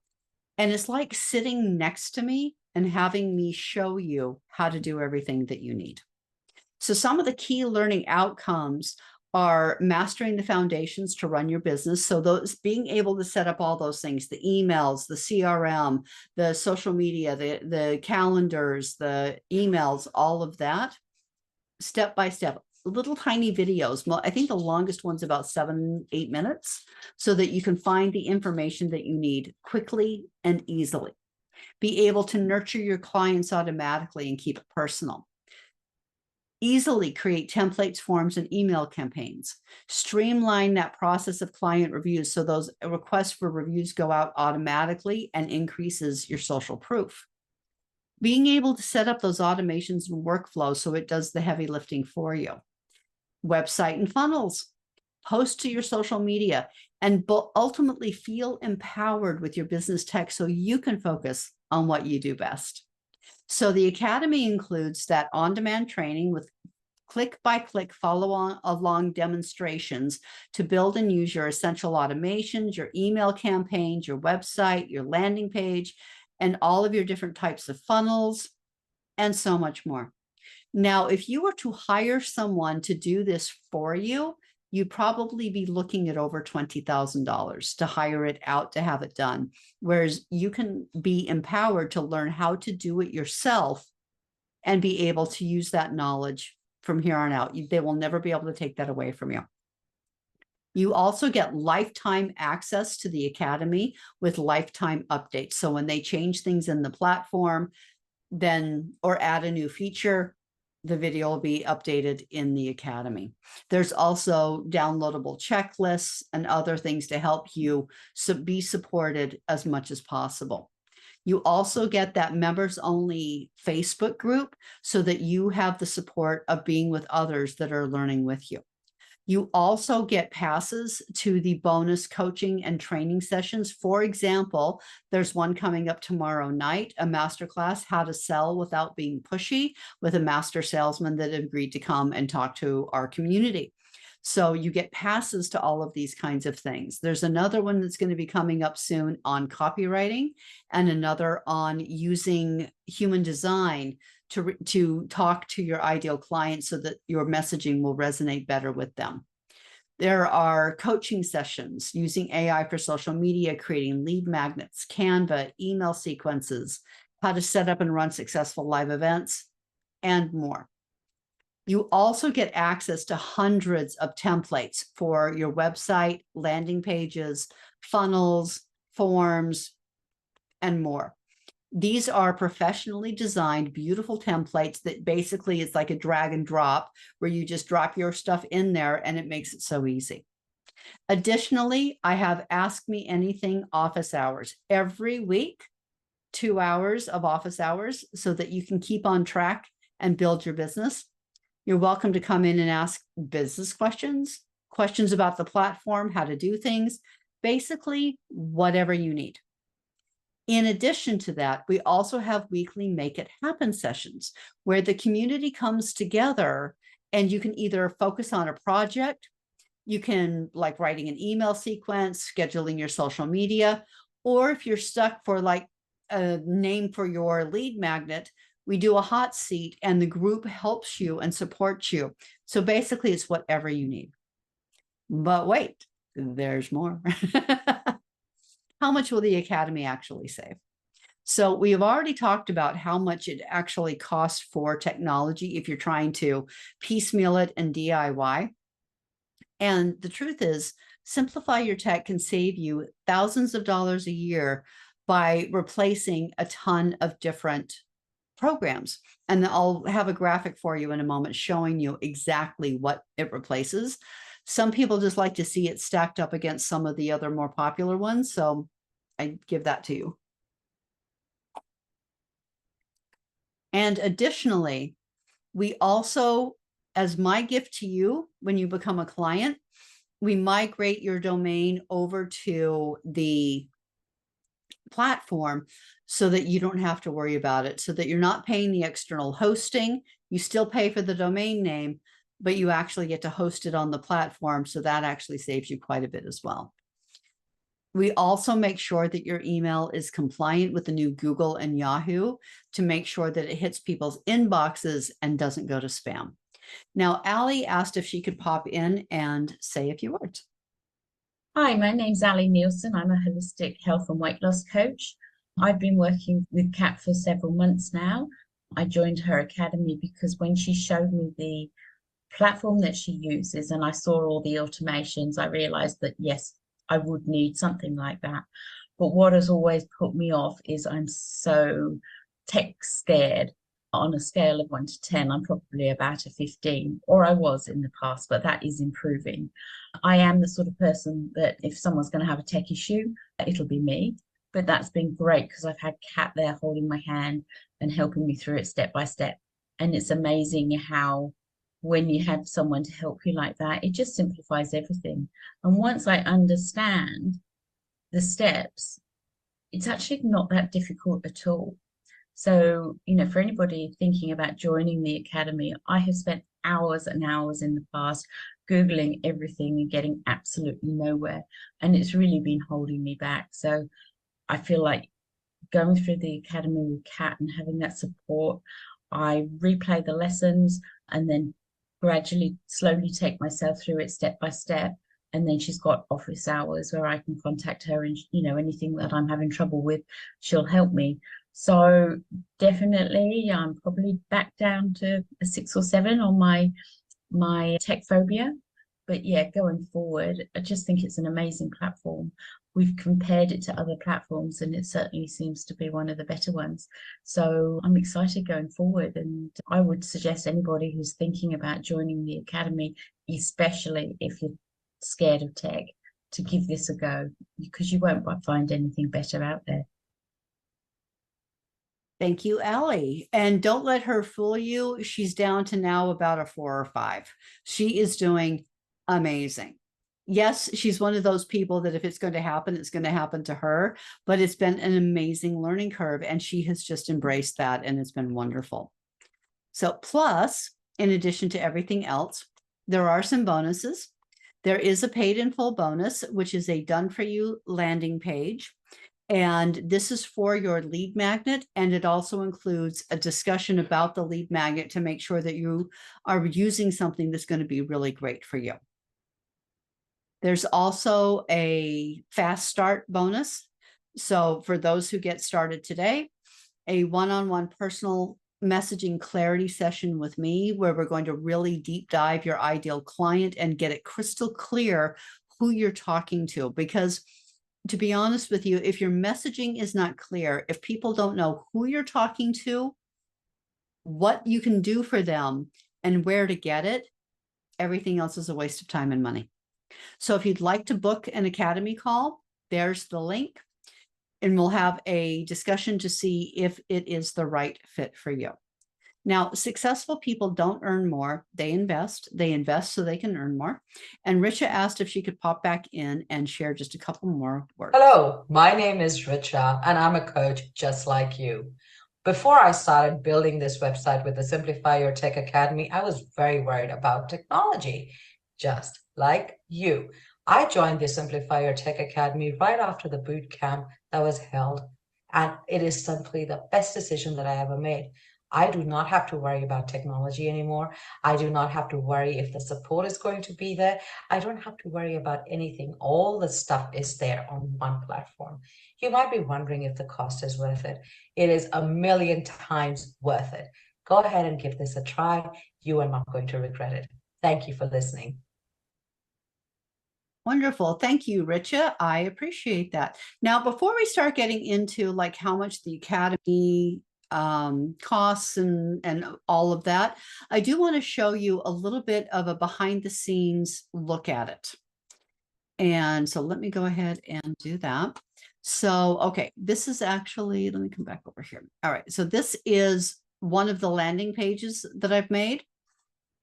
and it's like sitting next to me and having me show you how to do everything that you need. So some of the key learning outcomes are mastering the foundations to run your business. So those being able to set up all those things, the emails, the CRM, the social media, the calendars, the emails, all of that, step by step, little tiny videos. I think the longest one's about 7-8 minutes, so that you can find the information that you need quickly and easily. Be able to nurture your clients automatically and keep it personal. Easily create templates, forms, and email campaigns. Streamline that process of client reviews so those requests for reviews go out automatically and increases your social proof. Being able to set up those automations and workflows so it does the heavy lifting for you. Website and funnels. Post to your social media and ultimately feel empowered with your business tech so you can focus on what you do best. So the Academy includes that on-demand training with click-by-click follow-along demonstrations to build and use your essential automations, your email campaigns, your website, your landing page, and all of your different types of funnels, and so much more. Now, if you were to hire someone to do this for you, you'd probably be looking at over $20,000 to hire it out to have it done. Whereas you can be empowered to learn how to do it yourself and be able to use that knowledge from here on out. They will never be able to take that away from you. You also get lifetime access to the Academy with lifetime updates. So when they change things in the platform, then, or add a new feature, the video will be updated in the Academy. There's also downloadable checklists and other things to help you be supported as much as possible. You also get that members only Facebook group so that you have the support of being with others that are learning with you. You also get passes to the bonus coaching and training sessions. For example, there's one coming up tomorrow night, a masterclass, how to sell without being pushy, with a master salesman that agreed to come and talk to our community. So you get passes to all of these kinds of things. There's another one that's going to be coming up soon on copywriting, and another on using human design to talk to your ideal client so that your messaging will resonate better with them. There are coaching sessions using AI for social media, creating lead magnets, Canva, email sequences, how to set up and run successful live events, and more. You also get access to hundreds of templates for your website, landing pages, funnels, forms, and more. These are professionally designed, beautiful templates that basically it's like a drag and drop where you just drop your stuff in there and it makes it so easy. Additionally, I have Ask Me Anything office hours every week, 2 hours of office hours so that you can keep on track and build your business. You're welcome to come in and ask business questions, questions about the platform, how to do things, basically whatever you need. In addition to that, we also have weekly Make It Happen sessions where the community comes together and you can either focus on a project, you can like writing an email sequence, scheduling your social media, or if you're stuck for like a name for your lead magnet, we do a hot seat and the group helps you and supports you. So basically it's whatever you need. But wait, there's more. How much will the Academy actually save? So we have already talked about how much it actually costs for technology if you're trying to piecemeal it and DIY. And the truth is, Simplify Your Tech can save you thousands of dollars a year by replacing a ton of different programs. And I'll have a graphic for you in a moment showing you exactly what it replaces. Some people just like to see it stacked up against some of the other more popular ones. So I give that to you. And additionally, we also, as my gift to you, when you become a client, we migrate your domain over to the platform so that you don't have to worry about it, so that you're not paying the external hosting. You still pay for the domain name, but you actually get to host it on the platform. So that actually saves you quite a bit as well. We also make sure that your email is compliant with the new Google and Yahoo to make sure that it hits people's inboxes and doesn't go to spam. Now, Allie asked if she could pop in and say a few words. Hi, my name's Ali Nielsen. I'm a holistic health and weight loss coach. I've been working with Kat for several months now. I joined her academy because when she showed me the platform that she uses and I saw all the automations, I realized that yes, I would need something like that. But what has always put me off is I'm so tech scared. On a scale of 1 to 10, I'm probably about a 15, or I was in the past, but that is improving. I am the sort of person that if someone's going to have a tech issue, it'll be me. But that's been great because I've had Kat there holding my hand and helping me through it step by step. And it's amazing how when you have someone to help you like that, it just simplifies everything. And once I understand the steps, it's actually not that difficult at all. So, for anybody thinking about joining the academy, I have spent hours and hours in the past Googling everything and getting absolutely nowhere. And it's really been holding me back. So I feel like going through the academy with Kat and having that support, I replay the lessons and then gradually, slowly take myself through it step by step. And then she's got office hours where I can contact her and, anything that I'm having trouble with, she'll help me. So definitely, I'm probably back down to a 6 or 7 on my tech phobia. But yeah, going forward, I just think it's an amazing platform. We've compared it to other platforms and it certainly seems to be one of the better ones. So I'm excited going forward. And I would suggest anybody who's thinking about joining the academy, especially if you're scared of tech, to give this a go because you won't find anything better out there. Thank you, Allie. And don't let her fool you. She's down to now about a 4 or 5. She is doing amazing. Yes, she's one of those people that if it's going to happen, it's going to happen to her, but it's been an amazing learning curve and she has just embraced that and it's been wonderful. So plus, in addition to everything else, there are some bonuses. There is a paid in full bonus, which is a done for you landing page. And this is for your lead magnet. And it also includes a discussion about the lead magnet to make sure that you are using something that's going to be really great for you. There's also a fast start bonus. So for those who get started today, a one-on-one personal messaging clarity session with me, where we're going to really deep dive your ideal client and get it crystal clear who you're talking to. Because to be honest with you, if your messaging is not clear, if people don't know who you're talking to, what you can do for them, and where to get it, everything else is a waste of time and money. So if you'd like to book an academy call, there's the link, and we'll have a discussion to see if it is the right fit for you. Now, successful people don't earn more, they invest. They invest so they can earn more. And Richa asked if she could pop back in and share just a couple more words. Hello, my name is Richa, and I'm a coach just like you. Before I started building this website with the Simplify Your Tech Academy, I was very worried about technology, just like you. I joined the Simplify Your Tech Academy right after the boot camp that was held, and it is simply the best decision that I ever made. I do not have to worry about technology anymore. I do not have to worry if the support is going to be there. I don't have to worry about anything. All the stuff is there on one platform. You might be wondering if the cost is worth it. It is a million times worth it. Go ahead and give this a try. You are not going to regret it. Thank you for listening. Wonderful. Thank you, Richa. I appreciate that. Now, before we start getting into like how much the academy costs and all of that, I do want to show you a little bit of a behind the scenes look at it. And so let me go ahead and do that. So, okay, this is actually, let me come back over here. All right, so this is one of the landing pages that I've made.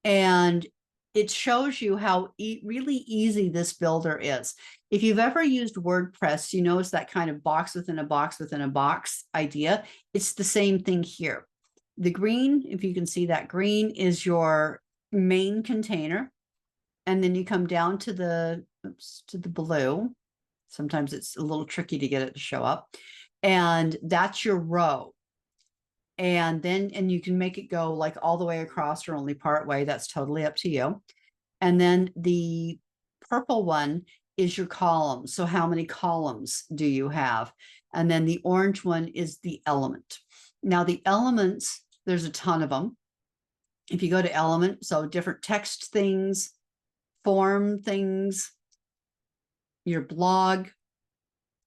And it shows you how really easy this builder is. If you've ever used WordPress, you know it's that kind of box within a box within a box idea. It's the same thing here. The green, if you can see that green, is your main container. And then you come down to the, to the blue. Sometimes it's a little tricky to get it to show up. And that's your row. And then, and you can make it go like all the way across or only part way. That's totally up to you. And then the purple one is your column. So how many columns do you have? And then the orange one is the element. Now the elements, there's a ton of them. If you go to element, so different text things, form things, your blog,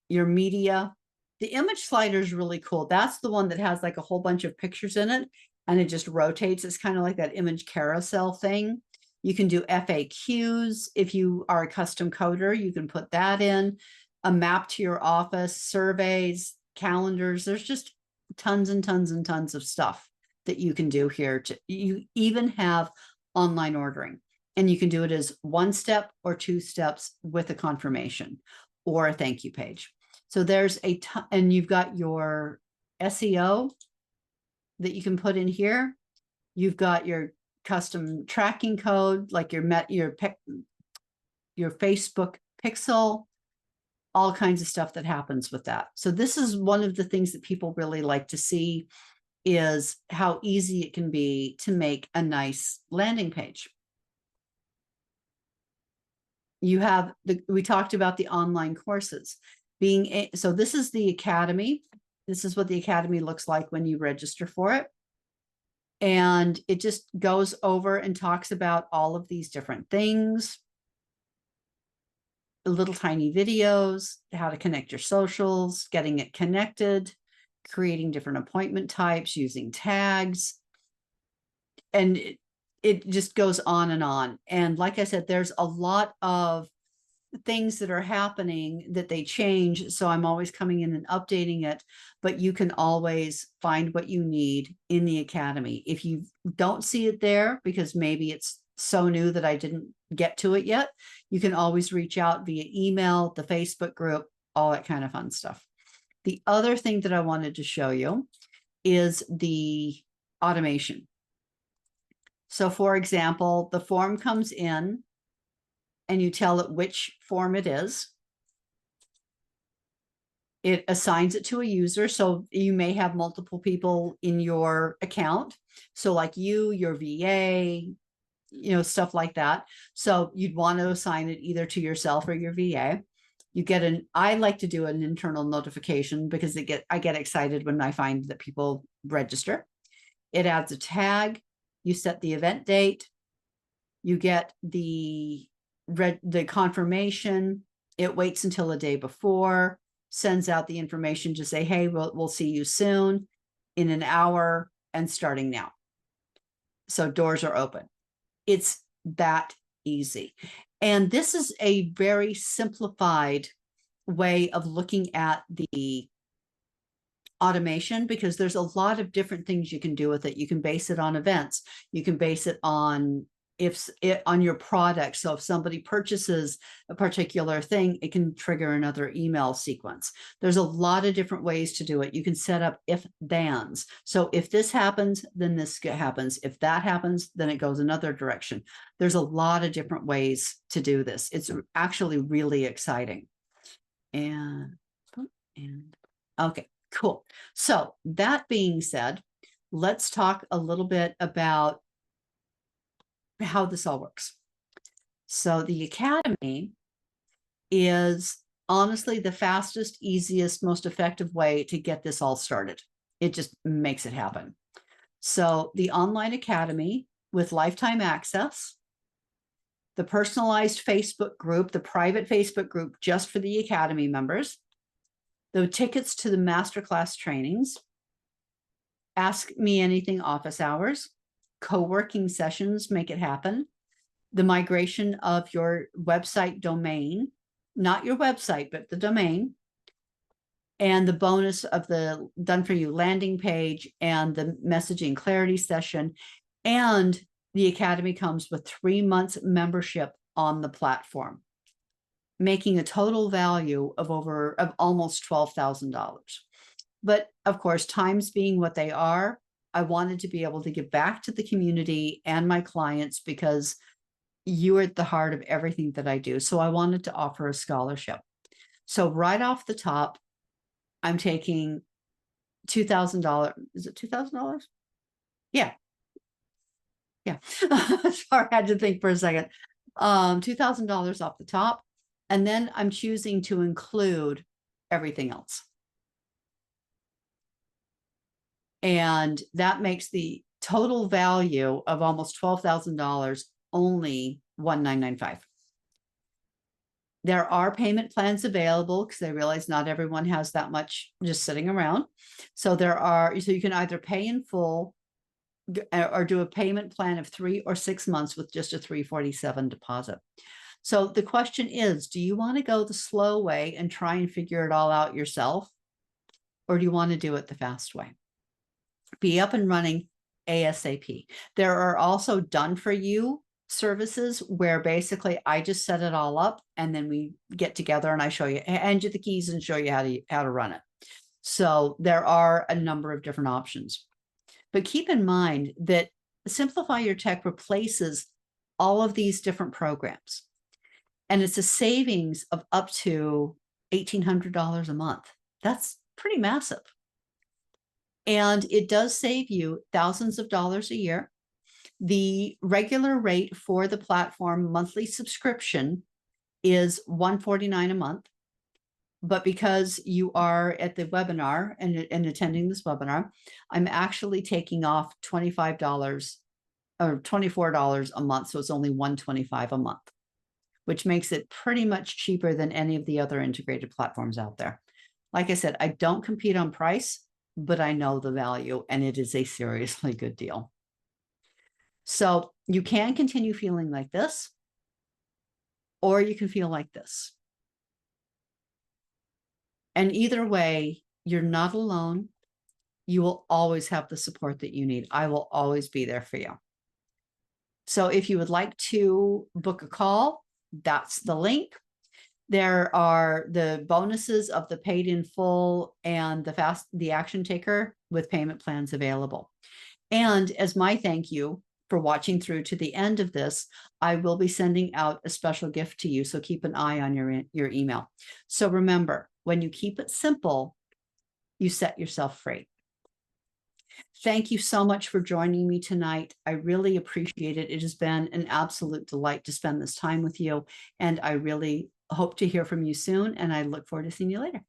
your media. The image slider is really cool. That's the one that has like a whole bunch of pictures in it and it just rotates. It's kind of like that image carousel thing. You can do FAQs. If you are a custom coder, you can put that in. A map to your office, surveys, calendars. There's just tons and tons and tons of stuff that you can do here. You even have online ordering, and you can do it as 1 step or 2 steps with a confirmation or a thank you page. So there's a ton, and you've got your SEO that you can put in here. You've got your custom tracking code, like your Facebook pixel, all kinds of stuff that happens with that. So this is one of the things that people really like to see, is how easy it can be to make a nice landing page. You have we talked about the online courses being so this is the Academy. This is what the Academy looks like when you register for it. And it just goes over and talks about all of these different things, little tiny videos, how to connect your socials, getting it connected, creating different appointment types, using tags. And it just goes on and on. And like I said, there's a lot of things that are happening that they change. So I'm always coming in and updating it, but you can always find what you need in the Academy. If you don't see it there, because maybe it's so new that I didn't get to it yet, you can always reach out via email, the Facebook group, all that kind of fun stuff. The other thing that I wanted to show you is the automation. So for example, the form comes in and you tell it which form it is. It assigns it to a user. So you may have multiple people in your account. So like you, your VA, stuff like that. So you'd want to assign it either to yourself or your VA. You get I like to do an internal notification because I get excited when I find that people register. It adds a tag. You set the event date. You get the confirmation. It waits until a day before, sends out the information to say, hey, we'll see you soon in an hour and starting now. So doors are open. It's that easy. And this is a very simplified way of looking at the automation, because there's a lot of different things you can do with it. You can base it on events. You can base it on on your product. So if somebody purchases a particular thing, it can trigger another email sequence. There's a lot of different ways to do it. You can set up if-thans. So if this happens, then this happens. If that happens, then it goes another direction. There's a lot of different ways to do this. It's actually really exciting. And okay, cool. So that being said, let's talk a little bit about how this all works. So the Academy is honestly the fastest, easiest, most effective way to get this all started. It just makes it happen. So the online Academy with lifetime access, the personalized Facebook group, the private Facebook group just for the Academy members, the tickets to the masterclass trainings, Ask Me Anything office hours, co-working sessions, make it happen, the migration of your website domain, not your website, but the domain, and the bonus of the done for you landing page and the messaging clarity session. And the Academy comes with 3 months membership on the platform, making a total value of almost $12,000. But of course, times being what they are, I wanted to be able to give back to the community and my clients because you are at the heart of everything that I do. So I wanted to offer a scholarship. So right off the top, I'm taking $2,000. Is it $2,000? Yeah. Yeah. Sorry, I had to think for a second. $2,000 off the top. And then I'm choosing to include everything else. And that makes the total value of almost $12,000 only $1,995. There are payment plans available because I realize not everyone has that much just sitting around. So you can either pay in full or do a payment plan of 3 or 6 months with just a $347 deposit. So the question is, do you want to go the slow way and try and figure it all out yourself? Or do you want to do it the fast way? Be up and running ASAP. There are also done for you services where basically I just set it all up and then we get together and I show you, hand you the keys and show you how to run it. So there are a number of different options. But keep in mind that Simplify Your Tech replaces all of these different programs. And it's a savings of up to $1,800 a month. That's pretty massive. And it does save you thousands of dollars a year. The regular rate for the platform monthly subscription is $149 a month. But because you are at the webinar and attending this webinar, I'm actually taking off $25 or $24 a month. So it's only $125 a month, which makes it pretty much cheaper than any of the other integrated platforms out there. Like I said, I don't compete on price, but I know the value and it is a seriously good deal. So you can continue feeling like this, or you can feel like this. And either way, you're not alone. You will always have the support that you need. I will always be there for you. So if you would like to book a call, that's the link. There are the bonuses of the paid in full and the action taker with payment plans available. And as my thank you for watching through to the end of this, I will be sending out a special gift to you. So keep an eye on your email. So remember, when you keep it simple, you set yourself free. Thank you so much for joining me tonight. I really appreciate it. It has been an absolute delight to spend this time with you. And I really hope to hear from you soon. And I look forward to seeing you later.